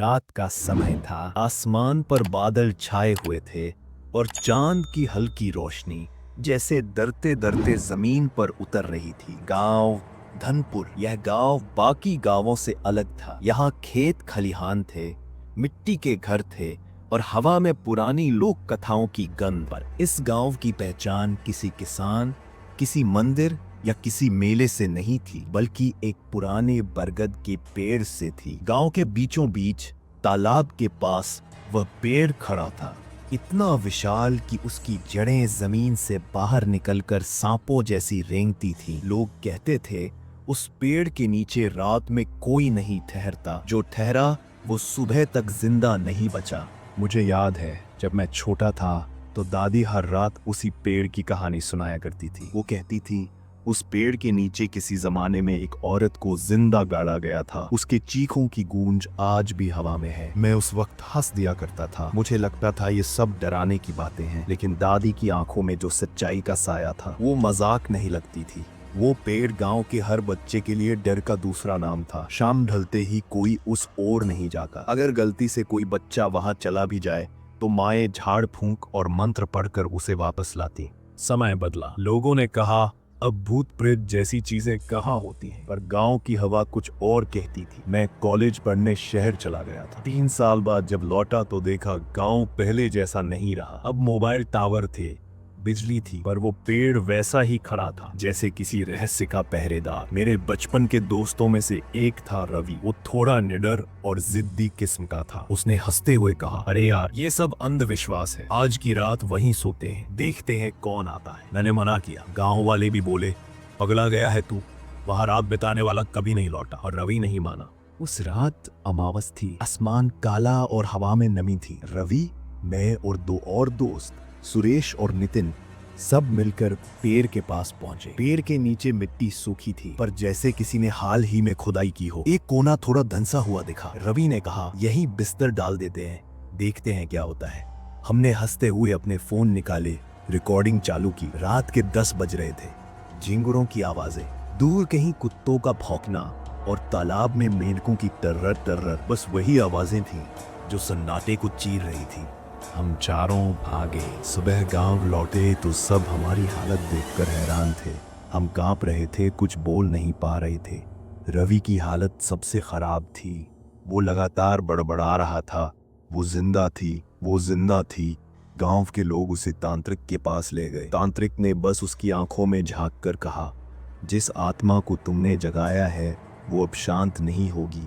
रात का समय था। आसमान पर बादल छाए हुए थे और चांद की हल्की रोशनी जैसे डरते डरते जमीन पर उतर रही थी। गांव धनपुर, यह गांव बाकी गांवों से अलग था। यहाँ खेत खलिहान थे, मिट्टी के घर थे और हवा में पुरानी लोक कथाओं की गंध। पर इस गांव की पहचान किसी किसान, किसी मंदिर या किसी मेले से नहीं थी, बल्कि एक पुराने बरगद के पेड़ से थी। गांव के बीचों बीच तालाब के पास वह पेड़ खड़ा था, इतना विशाल कि उसकी जड़ें जमीन से बाहर निकलकर सांपों जैसी रेंगती थीं। लोग कहते थे उस पेड़ के नीचे रात में कोई नहीं ठहरता, जो ठहरा वो सुबह तक जिंदा नहीं बचा। मुझे याद है जब मैं छोटा था तो दादी हर रात उसी पेड़ की कहानी सुनाया करती थी। वो कहती थी उस पेड़ के नीचे किसी जमाने में एक औरत को जिंदा गाड़ा गया था। उसके चीखों की गूंज आज भी हवा में है। मैं उस वक्त हंस दिया करता था। मुझे लगता था ये सब डराने की बातें हैं, लेकिन दादी की आंखों में जो सच्चाई का साया था वो मजाक नहीं लगती थी। वो पेड़ गांव के हर बच्चे के लिए डर का दूसरा नाम था। शाम ढलते ही कोई उस ओर नहीं जाता। अगर गलती से कोई बच्चा वहां चला भी जाए तो माएं झाड़ फूंक और मंत्र पढ़कर उसे वापस लाती। समय बदला। लोगों ने कहा अब भूत प्रेत जैसी चीजें कहाँ होती हैं, पर गांव की हवा कुछ और कहती थी। मैं कॉलेज पढ़ने शहर चला गया था। 3 साल बाद जब लौटा तो देखा गांव पहले जैसा नहीं रहा। अब मोबाइल टावर थे, बिजली थी, पर वो पेड़ वैसा ही खड़ा था जैसे किसी रहस्य का पहरेदार। मेरे बचपन के दोस्तों में से एक था रवि। वो थोड़ा निडर और जिद्दी किस्म का था। उसने हंसते हुए कहा, अरे यार ये सब अंधविश्वास है, आज की रात वहीं सोते हैं, देखते हैं कौन आता है। मैंने मना किया। गांव वाले भी बोले पगला गया है तू, वहां रात बिताने वाला कभी नहीं लौटा, और रवि नहीं माना। उस रात अमावस थी, आसमान काला और हवा में नमी थी। रवि, मैं और 2 और दोस्त सुरेश और नितिन सब मिलकर पेड़ के पास पहुंचे। पेड़ के नीचे मिट्टी सूखी थी, पर जैसे किसी ने हाल ही में खुदाई की हो। एक कोना थोड़ा धंसा हुआ दिखा। रवि ने कहा यही बिस्तर डाल देते हैं, देखते हैं क्या होता है। हमने हंसते हुए अपने फोन निकाले, रिकॉर्डिंग चालू की। रात के 10 बज रहे थे। झिंगुरों की आवाजें, दूर कहीं कुत्तों का भौंकना और तालाब में मेंढकों की टर्रर टर्रर, बस वही आवाजें थीं जो सन्नाटे को चीर रही थी। हम चारों भागे। सुबह गांव लौटे तो सब हमारी हालत देखकर हैरान थे। हम कांप रहे थे, कुछ बोल नहीं पा रहे थे। रवि की हालत सबसे खराब थी। वो लगातार बड़बड़ा रहा था। वो जिंदा थी, वो जिंदा थी। गांव के लोग उसे तांत्रिक के पास ले गए। तांत्रिक ने बस उसकी आंखों में झांक कर कहा, जिस आत्मा को तुमने जगाया है वो अब शांत नहीं होगी।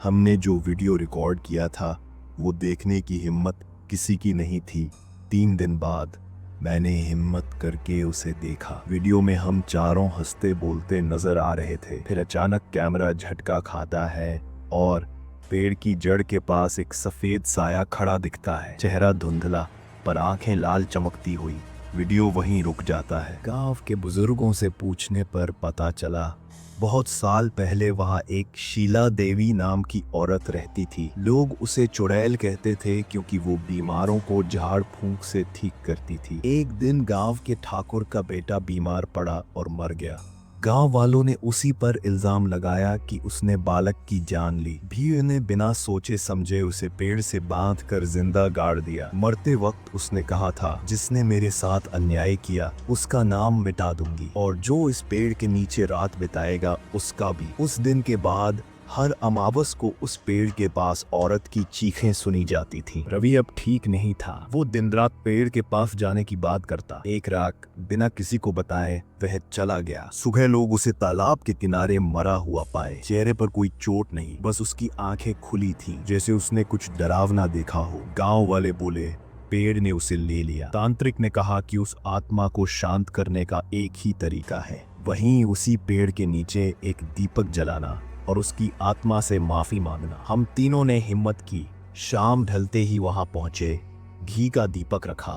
हमने जो वीडियो रिकॉर्ड किया था वो देखने की हिम्मत किसी की नहीं थी। 3 दिन बाद मैंने हिम्मत करके उसे देखा। वीडियो में हम चारों हंसते बोलते नजर आ रहे थे। फिर अचानक कैमरा झटका खाता है और पेड़ की जड़ के पास एक सफेद साया खड़ा दिखता है। चेहरा धुंधला पर आंखें लाल चमकती हुई। वीडियो वहीं रुक जाता है। गांव के बुजुर्गों से पूछने पर पता चला बहुत साल पहले वहां एक शीला देवी नाम की औरत रहती थी। लोग उसे चुड़ैल कहते थे क्योंकि वो बीमारों को झाड़ फूंक से ठीक करती थी। एक दिन गांव के ठाकुर का बेटा बीमार पड़ा और मर गया। गांव वालों ने उसी पर इल्जाम लगाया कि उसने बालक की जान ली। भी ने बिना सोचे समझे उसे पेड़ से बांध कर जिंदा गाड़ दिया। मरते वक्त उसने कहा था, जिसने मेरे साथ अन्याय किया उसका नाम मिटा दूंगी, और जो इस पेड़ के नीचे रात बिताएगा उसका भी। उस दिन के बाद हर अमावस को उस पेड़ के पास औरत की चीखें सुनी जाती थीं। रवि अब ठीक नहीं था। वो दिन रात पेड़ के पास जाने की बात करता। एक रात बिना किसी को बताए वह चला गया। सुबह लोग उसे तालाब के किनारे मरा हुआ पाए। चेहरे पर कोई चोट नहीं, बस उसकी आंखें खुली थीं, जैसे उसने कुछ डरावना देखा हो। गांव वाले बोले पेड़ ने उसे ले लिया। तांत्रिक ने कहा कि उस आत्मा को शांत करने का एक ही तरीका है, वहीं उसी पेड़ के नीचे एक दीपक जलाना और उसकी आत्मा से माफी मांगना। हम तीनों ने हिम्मत की। शाम ढलते ही वहां पहुंचे, घी का दीपक रखा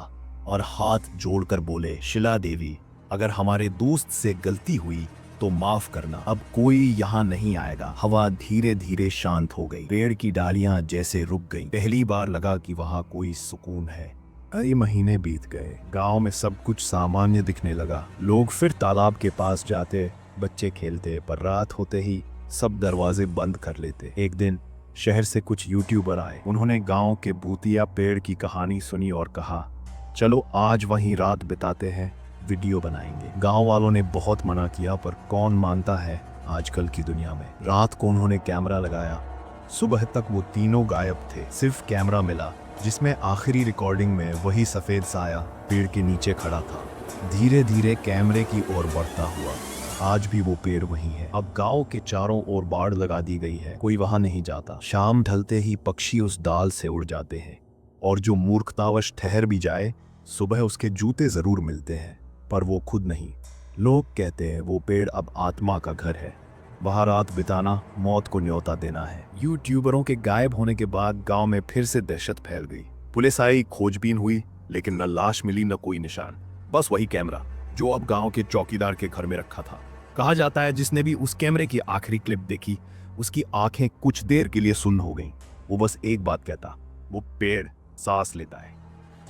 और हाथ जोड़कर बोले, शिला देवी, अगर हमारे दोस्त से गलती हुई तो माफ करना, अब कोई यहाँ नहीं आएगा। हवा धीरे धीरे शांत हो गई। पेड़ की डालियां जैसे रुक गईं। पहली बार लगा कि वहां कोई सुकून है। कई महीने बीत गए। गांव में सब कुछ सामान्य दिखने लगा। लोग फिर तालाब के पास जाते, बच्चे खेलते, पर रात होते ही सब दरवाजे बंद कर लेते। एक दिन शहर से कुछ यूट्यूबर आए। उन्होंने गांव के भूतिया पेड़ की कहानी सुनी और कहा, चलो आज वहीं रात बिताते हैं, वीडियो बनाएंगे। गांव वालों ने बहुत मना किया, पर कौन मानता है आजकल की दुनिया में। रात को उन्होंने कैमरा लगाया। सुबह तक वो तीनों गायब थे। सिर्फ कैमरा मिला, जिसमें आखिरी रिकॉर्डिंग में वही सफेद साया पेड़ के नीचे खड़ा था। धीरे धीरे कैमरे की ओर बढ़ता हुआ। आज भी वो पेड़ वहीं है। अब गांव के चारों ओर बाड़ लगा दी गई है, कोई वहां नहीं जाता। शाम ढलते ही पक्षी उस डाल से उड़ जाते हैं, और जो मूर्खतावश ठहर भी जाए, सुबह उसके जूते जरूर मिलते हैं, पर वो खुद नहीं। लोग कहते हैं वो पेड़ अब आत्मा का घर है। वहां रात बिताना मौत को न्योता देना है। यूट्यूबरों के गायब होने के बाद गांव में फिर से दहशत फैल गई। पुलिस आई, खोजबीन हुई, लेकिन न लाश मिली न कोई निशान। बस वही कैमरा जो अब गांव के चौकीदार के घर में रखा था। कहा जाता है जिसने भी उस कैमरे की आखिरी क्लिप देखी, उसकी आंखें कुछ देर के लिए सुन्न हो गईं। वो बस एक बात कहता, वो पेड़ सांस लेता है।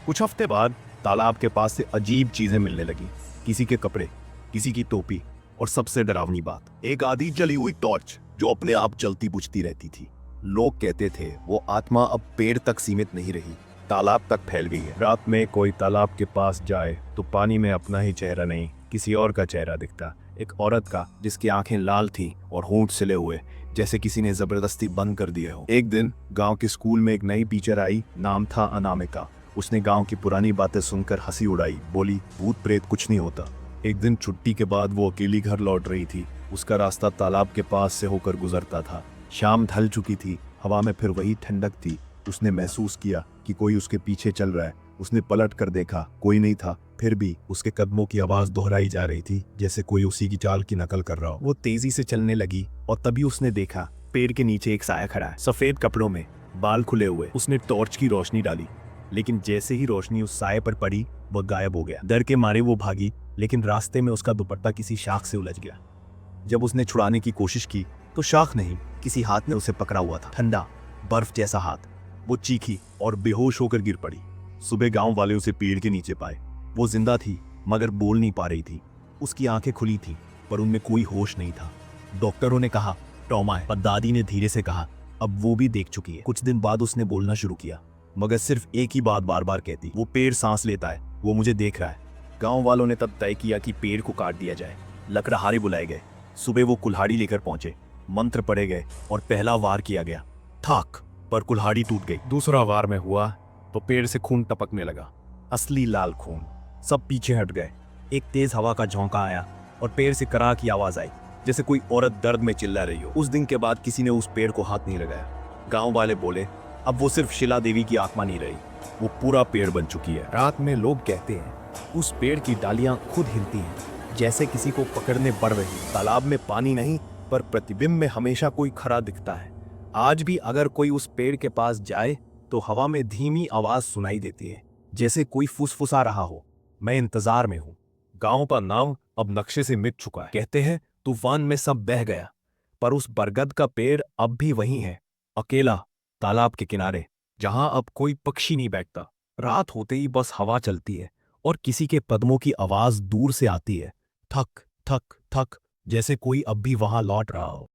कुछ हफ्ते बाद तालाब के पास से अजीब चीजें मिलने लगी। किसी के कपड़े, किसी की टोपी, और सबसे डरावनी बात, एक आधी जली हुई टॉर्च जो अपने आप जलती बुझती रहती थी। लोग कहते थे वो आत्मा अब पेड़ तक सीमित नहीं रही, तालाब तक फैल गई है। रात में कोई तालाब के पास जाए तो पानी में अपना ही चेहरा नहीं, किसी और का चेहरा दिखता। एक औरत का, जिसकी आंखें लाल थीं और होंठ सिले हुए, जैसे किसी ने जबरदस्ती बंद कर दिए हो। एक दिन गांव के स्कूल में एक नई टीचर आई, नाम था अनामिका। उसने गांव की पुरानी बातें सुनकर हंसी उड़ाई, बोली भूत प्रेत कुछ नहीं होता। एक दिन छुट्टी के बाद वो अकेली घर लौट रही थी। उसका रास्ता तालाब के पास से होकर गुजरता था। शाम ढल चुकी थी, हवा में फिर वही ठंडक थी। उसने महसूस किया कि कोई उसके पीछे चल रहा है। उसने पलट कर देखा, कोई नहीं था। फिर भी उसके कदमों की आवाज दोहराई जा रही थी, जैसे कोई उसी की चाल की नकल कर रहा हो। वो तेजी से चलने लगी और तभी उसने देखा पेड़ के नीचे एक साया खड़ा है, सफेद कपड़ों में, बाल खुले हुए। उसने टॉर्च की रोशनी डाली, लेकिन जैसे ही रोशनी उस साये पर पड़ी, वह गायब हो गया। डर के मारे वो भागी, लेकिन रास्ते में उसका दुपट्टा किसी शाख से उलझ गया। जब उसने छुड़ाने की कोशिश की तो शाख नहीं, किसी हाथ ने उसे पकड़ा हुआ था, ठंडा बर्फ जैसा हाथ। वो चीखी और बेहोश होकर गिर पड़ी। सुबह गांव वाले उसे पेड़ के नीचे पाए। वो जिंदा थी, मगर बोल नहीं पा रही थी। उसकी आंखें खुली थीं, पर उनमें कोई होश नहीं था। डॉक्टरों ने कहा ट्रॉमा है, पर दादी ने धीरे से कहा अब वो भी देख चुकी है। कुछ दिन बाद उसने बोलना शुरू किया, मगर सिर्फ एक ही बात बार बार कहती, वो पेड़ सांस लेता है, वो मुझे देख रहा है। गांव वालों ने तब तय किया कि पेड़ को काट दिया जाए। लकड़हारे बुलाए गए। सुबह वो कुल्हाड़ी लेकर पहुंचे। मंत्र पढ़े गए और पहला वार किया गया। थाक, पर कुल्हाड़ी टूट गई। दूसरा वार में हुआ तो पेड़ से खून टपकने लगा, असली लाल खून। सब पीछे हट गए। एक तेज हवा का झोंका आया और पेड़ से कराह की आवाज आई, जैसे कोई औरत दर्द में चिल्ला रही हो। उस दिन के बाद किसी ने उस पेड़ को हाथ नहीं लगाया। गांव वाले बोले अब वो सिर्फ शिला देवी की आत्मा नहीं रही, वो पूरा पेड़ बन चुकी है। रात में लोग कहते हैं उस पेड़ की डालियां खुद हिलती हैं, जैसे किसी को पकड़ने बढ़ रही। तालाब में पानी नहीं, पर प्रतिबिंब में हमेशा कोई खड़ा दिखता है। आज भी अगर कोई उस पेड़ के पास जाए तो हवा में धीमी आवाज सुनाई देती है, जैसे कोई फुसफुसा रहा हो, मैं इंतजार में हूँ। गांव का नाम अब नक्शे से मिट चुका है। कहते हैं तूफान में सब बह गया, पर उस बरगद का पेड़ अब भी वहीं है, अकेला, तालाब के किनारे, जहां अब कोई पक्षी नहीं बैठता। रात होते ही बस हवा चलती है और किसी के कदमों की आवाज दूर से आती है, थक थक थक, जैसे कोई अब भी वहां लौट रहा हो।